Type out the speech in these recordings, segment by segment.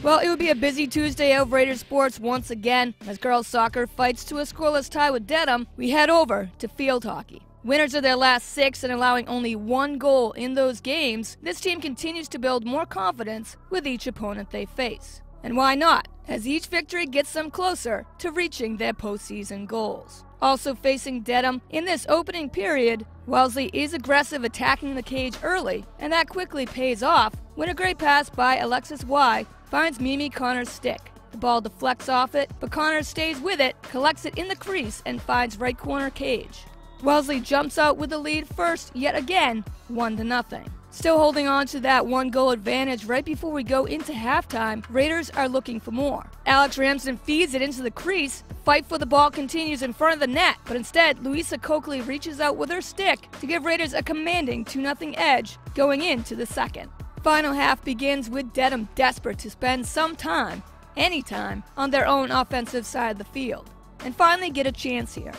Well, it would be a busy Tuesday of Raiders sports once again. As girls soccer fights to a scoreless tie with Dedham, we head over to field hockey. Winners of their last 6 and allowing only 1 goal in those games, this team continues to build more confidence with each opponent they face. And why not, as each victory gets them closer to reaching their postseason goals. Also facing Dedham in this opening period, Wellesley is aggressive attacking the cage early, and that quickly pays off when a great pass by Alexis Y finds Mimi Connor's stick. The ball deflects off it, but Connor stays with it, collects it in the crease, and finds right corner cage. Wellesley jumps out with the lead first, yet again, 1-0. Still holding on to that 1-goal advantage right before we go into halftime, Raiders are looking for more. Alex Ramsden feeds it into the crease. The fight for the ball continues in front of the net, but instead, Louisa Coakley reaches out with her stick to give Raiders a commanding 2-0 edge going into the second. Final half begins with Dedham desperate to spend some time, anytime, on their own offensive side of the field, and finally get a chance here.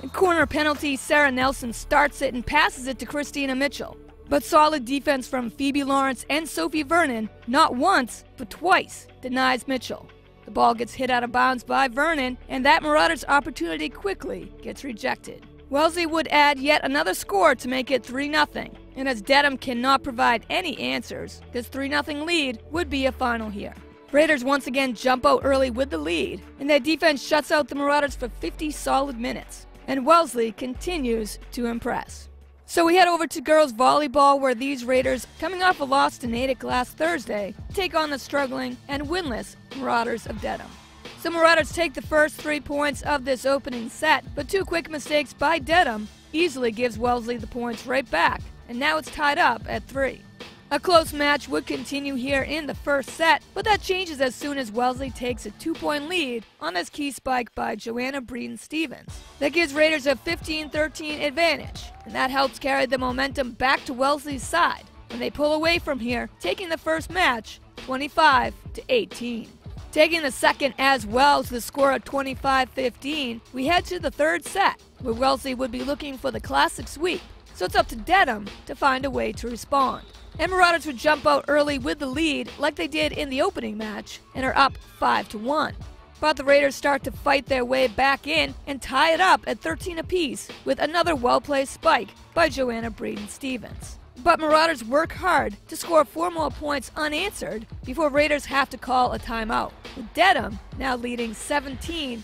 In corner penalty, Sarah Nelson starts it and passes it to Christina Mitchell. But solid defense from Phoebe Lawrence and Sophie Vernon, not once, but twice, denies Mitchell. The ball gets hit out of bounds by Vernon, and that Marauders' opportunity quickly gets rejected. Wellesley would add yet another score to make it 3-0, and as Dedham cannot provide any answers, this 3-0 lead would be a final here. Raiders once again jump out early with the lead, and their defense shuts out the Marauders for 50 solid minutes, and Wellesley continues to impress. So we head over to girls volleyball, where these Raiders, coming off a loss to Natick last Thursday, take on the struggling and winless Marauders of Dedham. So Marauders take the first 3 points of this opening set, but 2 quick mistakes by Dedham easily gives Wellesley the points right back, and now it's tied up at 3. A close match would continue here in the first set, but that changes as soon as Wellesley takes a 2-point lead on this key spike by Joanna Breeden-Stevens. That gives Raiders a 15-13 advantage, and that helps carry the momentum back to Wellesley's side when they pull away from here, taking the first match 25-18. Taking the second as well to the score of 25-15, we head to the third set, where Wellesley would be looking for the classic sweep, so it's up to Dedham to find a way to respond. And Marauders would jump out early with the lead like they did in the opening match and are up 5-1. But the Raiders start to fight their way back in and tie it up at 13 apiece with another well-placed spike by Joanna Breeden-Stevens. But Marauders work hard to score 4 more points unanswered before Raiders have to call a timeout, with Dedham now leading 17-13.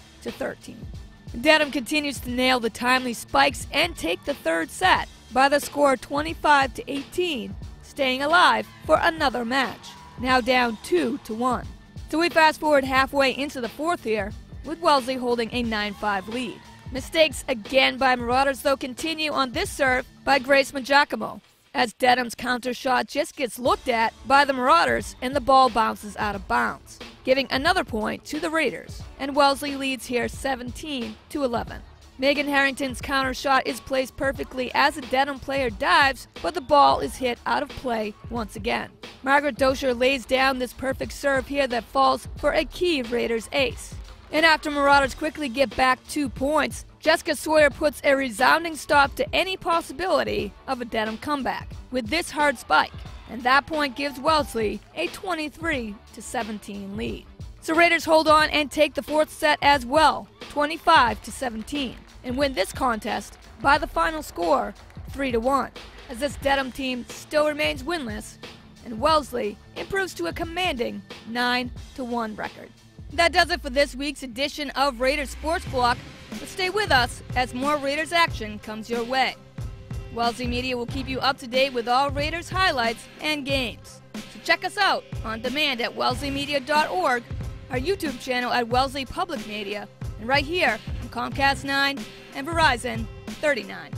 Dedham continues to nail the timely spikes and take the third set by the score 25-18. Staying alive for another match, now down 2-1. So we fast forward halfway into the fourth here, with Wellesley holding a 9-5 lead. Mistakes again by Marauders though continue on this serve by Grace Majakamo, as Dedham's counter shot just gets looked at by the Marauders and the ball bounces out of bounds, giving another point to the Raiders, and Wellesley leads here 17-11. Megan Harrington's counter shot is placed perfectly as a Dedham player dives, but the ball is hit out of play once again. Margaret Dosher lays down this perfect serve here that falls for a key Raiders ace. And after Marauders quickly get back 2 points, Jessica Sawyer puts a resounding stop to any possibility of a Dedham comeback with this hard spike, and that point gives Wellesley a 23-17 lead. So Raiders hold on and take the fourth set as well, 25-17. And win this contest by the final score 3-1, as this Dedham team still remains winless, and Wellesley improves to a commanding 9-1 record. That does it for this week's edition of Raiders Sports Block, but stay with us as more Raiders action comes your way. Wellesley Media will keep you up to date with all Raiders highlights and games. So check us out on demand at wellesleymedia.org, our YouTube channel at Wellesley Public Media, and right here on Comcast 9 and Verizon 39.